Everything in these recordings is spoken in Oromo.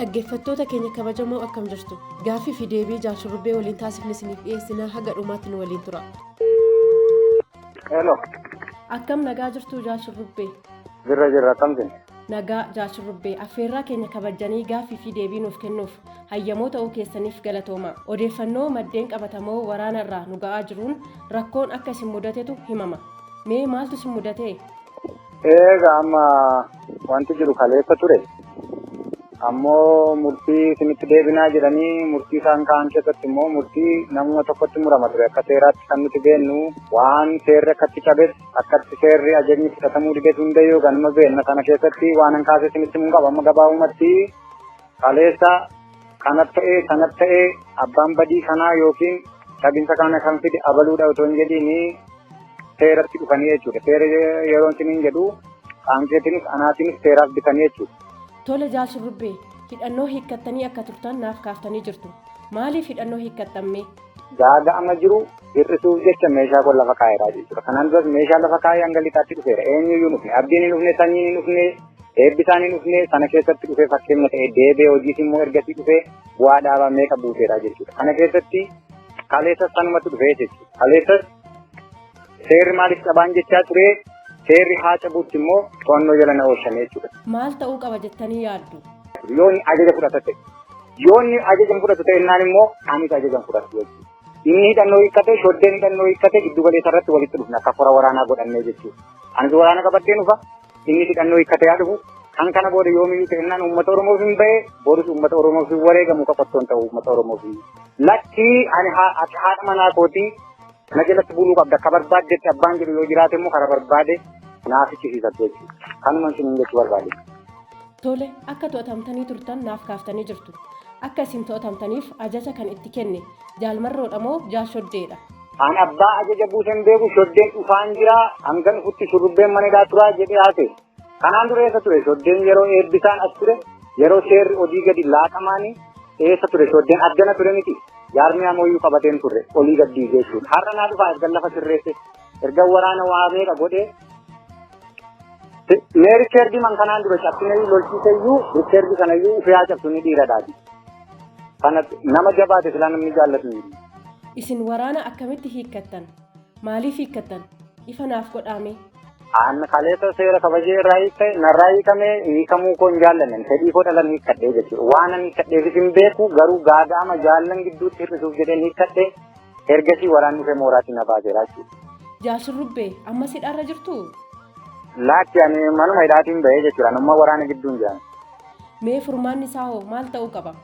dhaggeeffattoota keenya kabajamoo akkam jirtu gaaffii fi deebii jaarshurrubbee waliin taasifne isiniif dhiyeessinaa haga dhumaatti nu waliin tura. Hello. Akkam nagaa jirtu jaarshurrubbee? Jirra kamtin. Nagaa jaarshurrubbee affeerraa keenya kabajanii gaaffii fi deebii nuuf kennuuf hayyamoo ta'uu keessaniif galatooma. Odeeffannoo maddeen qabatamoo waraanarraa nu ga'aa jiruun rakkoon akka isin mudatetu himama. Mee maaltu isin mudate? Egaa amma wanti jiru kaleessa ture. Ammoo murtii isinitti deebinaa jedhanii murtii isaan ka'an keessatti immoo murtii namuma tokkotti murama ture. Akka seeraatti kan nuti beennu waan seerri akkatti cabes akkatti seerri ajajni fudhatamuu dides hunda yoo ganuma beenna kana keessatti waan an kaase isinitti mun qaba. Amma gabaabumatti kaleessa kanat ta'ee abbaan badii kanaa yookiin cabinsa kana kan fide abaluudha otoo hin jedhiin seeratti dhufanii jechuudha. Seera yeroo isiniin jedhu qaamseetinis anaatinis seeraaf bitanii jechuudha. Tole jaarshurrubbee hidhannoo hiikkattanii akka turtan naaf kaaftanii jirtu. Maaliif hidhannoo hiikkattamme? Gaaga amma jiru hir'isuuf jecha meeshaa kun lafa kaa'eera jechuudha. Kanaan duras meeshaa lafa kaa'ee hanga lixaatti dhufeera. Eenyuyyuu dhufne abdiin hin dhufne sanyii hin dhufne eebbisaan hin dhufne sana keessatti dhufee fakkeenya ta'e deebee hojiis immoo ergasii dhufee bu'aa dhaabaa meeqa buuseera jechuudha. Kana keessatti kaleessas sanumatti dhufee jechuudha. Kaleessas seerri maaliif qabaan jechaa ture? Seerri haa cabuutti immoo to'annoo jala na oolchame jechuudha. Maal ta'uu qaba jettanii yaaddu? Yoonni ajaja fudhata ta'e. Yoonni ajaja fudhatu ta'ennaan immoo anis ajaja fudhatu jechuudha. Inni hidhannoo hiikkate, shoddeen hidhannoo hiikkate giddu galeessa irratti walitti dhufna akka fora waraanaa godhannee jechuudha. Anis waraana qabattee dhufa, inni hidhannoo hiikkate haa dhufu. Kan kana booda yoomiyyuu ta'ennaan uummata Oromoof hin ba'e, boodus uummata Oromoof hin wareegamu qoqqottoon ta'u uummata Oromoof. Lakkii ani haadha manaa kootii na jalatti buluu qabda. Akka barbaaddetti abbaan jedhu yoo jiraate immoo kara barbaade naaf ichisiisatu jechuudha. Kanuma isin jechuu barbaade. Tole akka to'atamtanii turtan naaf kaaftanii jirtu. Akka isin to'atamtaniif ajaja kan itti kenne jaalmarroodha moo jaarshoddeedha? Ani abbaa ajaja buusen beeku shoddeen dhufaan jira hanga dhufutti shurrubbeen maneedhaa turaa jedhee haase. Kanaan dura eessa ture shoddeen yeroo eebbisaan as ture yeroo seerri hojii gadi laaqamaanii eessa ture shoddeen addana ture miti. Jaarmiyaa mooyyuu qabateen turre olii gaddii jechuudha. Har'a naa dhufaa erga lafa sirreesse erga waraana waa meeqa godhee meericheerdi man kanaan dura cabsinee lolchiiseyyuu richeerdi kanayyuu ufee cabsu ni dhiiradhaati. Kana nama jabaate silaa namni jaallatu. Isin waraana akkamitti hiikkattan? Maaliif hiikkattan? Ifa naaf godhaame. Aan kaleessa seera kabajee irraa hiikkame narraa hiikamee hiikamuu koo hin jaallannen fedhii koo dhalan hiikkadhee jechuudha. Waan ani hiikkadheefis hin beeku garuu gaaga'ama jaallan gidduutti hir'isuuf jedheen hiikkadhee ergasii waraanni dhufee mooraatiin na baaseera jechuudha. Jaarshurrubbee ammas hidhaarra jirtu? Laakki ani manuma hidhaatiin bahee jechuudha. Nama waraana gidduun jiran. Mee furmaanni isaa hoo maal ta'uu qaba?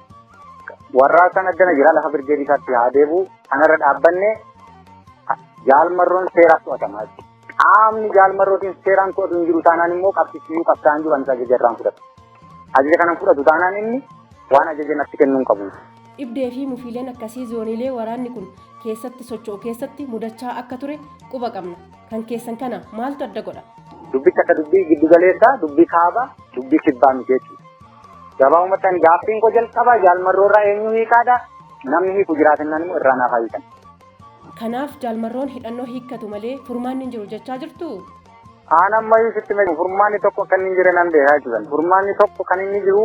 Warraa kan addana jira lafa birgeedii isaatti haa deebi'u. Kanarra dhaabbanne jaalmarroon seeraaf to'atamaa jechuudha. Qaamni jaalmarrootiin seeraan to'atu hin jiru taanaan immoo qabsiisuu qabsaan jiru anis ajaja irraan fudhatu. Ajaja kanan fudhatu taanaan inni waan ajaja natti kennuu hin qabu. Dhibdee fi mufiileen akkasii zooniilee waraanni kun keessatti socho'u keessatti mudachaa akka ture quba qabna. Kan keessan kana maaltu adda godha? Dubbichi akka dubbii giddu galeessaa, dubbii kaabaa, dubbii kibbaa miti jechuudha. Gabaabumatti ani gaaffiin koo jalqabaa jaalmarroorraa eenyu hiikaadha? Namni hiiku jiraatennaan immoo irraa naaf hiikan. Kanaaf jaalmarroon hidhannoo hiikkatu malee furmaanni hin jiru jechaa jirtu? Aan ammayyuu sitti meeqa furmaanni tokko akka inni hin jirre nan beekaa jechuudha. Furmaanni tokko kan inni jiru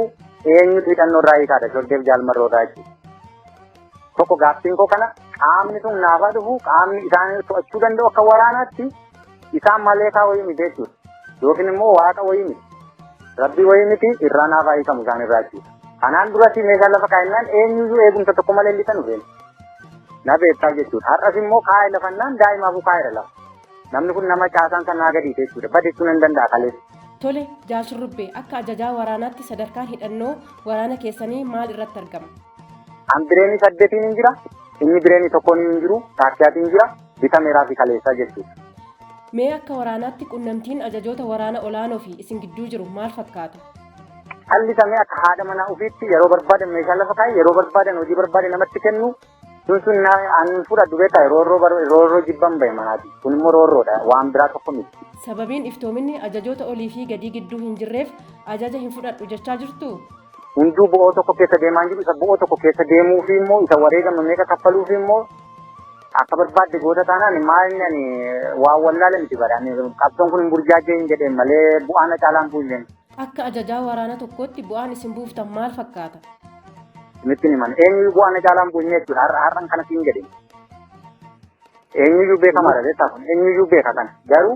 eenyutu hidhannoorraa hiikaadha shoddeef jaalmarroorraa jechuudha. Tokko gaaffiin koo kana qaamni sun naafaa dhufu qaamni isaan to'achuu danda'u akka waraanaatti isaan maleekaa wayii miti jechuudha. Yookiin immoo waaqa wayii miti. Rabbii wayii miti irraa naafaa hiikamu isaan irraa jechuudha. Kanaan duratti meeshaa lafa kaa'ennaan eenyuyyuu eegumsa tokko malee lixan dhufeen. Na beektaa jechuudha. Har'as immoo kaa'ee lafannaan daa'imaafuu kaa'eera lafa. Namni kun nama caasaan kan naa gadiite jechuudha. Badeechuun hin danda'a kaleessa. Tole jaarshurrubbee akka ajajaa waraanaatti sadarkaan hidhannoo waraana keessanii maal irratti argama? An bireenii 8 hin jira. Inni bireenii 1 hin jiru. Taakkiyaatiin jira. Bitameeraa fi kaleessaa jechuudha. Mee akka waraanaatti qunnamtiin ajajoota waraana olaanoo fi isin gidduu jiru maal fakkaata? Halli samee akka haadha manaa ofiitti yeroo barbaadan meeshaa lafa kaa'e yeroo barbaadan hojii barbaade namatti kennu sun an fudhadhu beekaa roorroo jibban bahe manaati. Kun immoo roorroodha waan biraa tokko miti. Sababiin iftoominni ajajoota olii fi gadii gidduu hin jirreef ajaja hin fudhadhu jechaa jirtu? Hunduu bo'oo tokko keessa deemaa jiru isa bo'oo tokko keessa deemuu fi immoo isa wareegama meeqa kaffaluu fi immoo akka barbaadde goota taanaan maalni ani waan wallaale miti badhaan qabsoon kun hin burjaajee hin jedheen malee bu'aana caalaan buulleen. Akka ajajaa waraana tokkootti bu'aan isin buuftan maal fakkaata? Miti niman eenyu bu'aan caalaan bu'inni jechuudha har'aan kana siin jedhe. Eenyu beekamaadha beektaa kun eenyu beeka kana garuu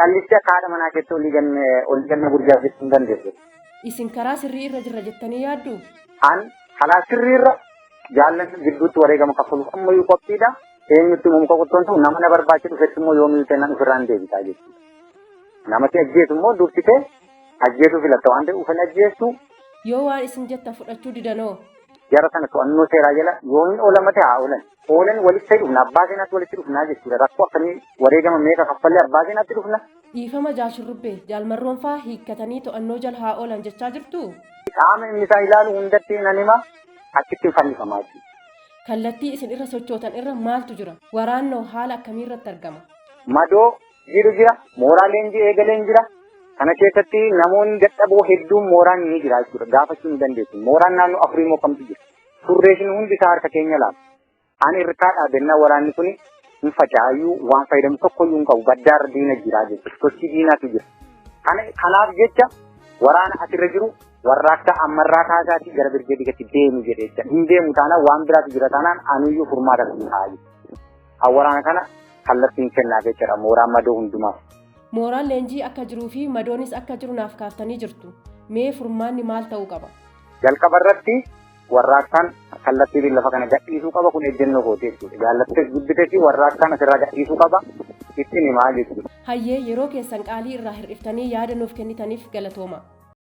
kallicha akka haadha manaa keessatti olii ganna gurjaa jechuu hin dandeessu. Isin karaa sirrii irra jirra jettanii yaaddu? An karaa sirrii irra jaallan gidduutti wareegama kaffaluuf ammayyuu qophiidha. Eenyutti muka qottoontu nama na barbaachisu dhufetti immoo yoomii kennan ofirraan deebisaa jechuudha. Namatti ajjeesu immoo dursitee ajjeesuu filatta waan ta'eef uffanni ajjeessu. Yoo waan isin jettan fudhachuu didanoo? Jara sana to'annoo seeraa jala yoomiin oolamate haa oolan. Oolan walitti dhufna abbaa seenaatti walitti dhufnaa jechuudha. Rakkoo akkamii wareegama meeqa kaffallee abbaa seenaatti dhufna. Dhiifama jaashurrubbee jaalmarroon faa hiikkatanii to'annoo jala haa oolan jechaa jirtu? Qaama inni isaa ilaalu hundatti nan hima achitti fannifamaa jechuudha. Kallattii isin irra sochootan irra maaltu jira? Waraannoo haala akkamii irratti argama? Madoo jiru jira, mooraa leenjii eegaleen jira. Kana keessatti namoonni dadhaboo hedduun mooraan ni jira jechuudha. Gaafachuu ni dandeessu. Mooraan naannoo afurii moo kamtu jira? Surreeshin hundi isaa harka keenya laata. Ani irraa dhaabennaa waraanni kun hin facaayyuu waan fayyadamu tokkoyyuu hin qabu. Baddaarra diina jira jechuudha. Sochii diinaatu jira. Kanaaf jecha waraana asirra jiru warraaqsa ammarraa kaasaatii gara birgeedikatti deemu jedhee jecha. Hin deemu taanaan waan biraatu jira taanaan aniyyuu furmaata kan taa'u. Waraana kana kallattiin kennaa jechuudha. Mooraan madoo hundumaaf. Mooraan leenjii akka jiruu fi madoonis akka jiru naaf kaaftanii jirtu. Mee furmaanni maal ta'uu qaba? Jalqaba irratti warraaqsaan kallattii lafa kana gadhiisuu qaba kun ejjennoo kootee jechuudha. Jaallattee gudditee fi warraaqsaan asirraa gadhiisuu qaba ittiin himaa jechuudha. Hayyee yeroo keessan qaalii irraa hir'iftanii yaada nuuf kennitaniif galatooma.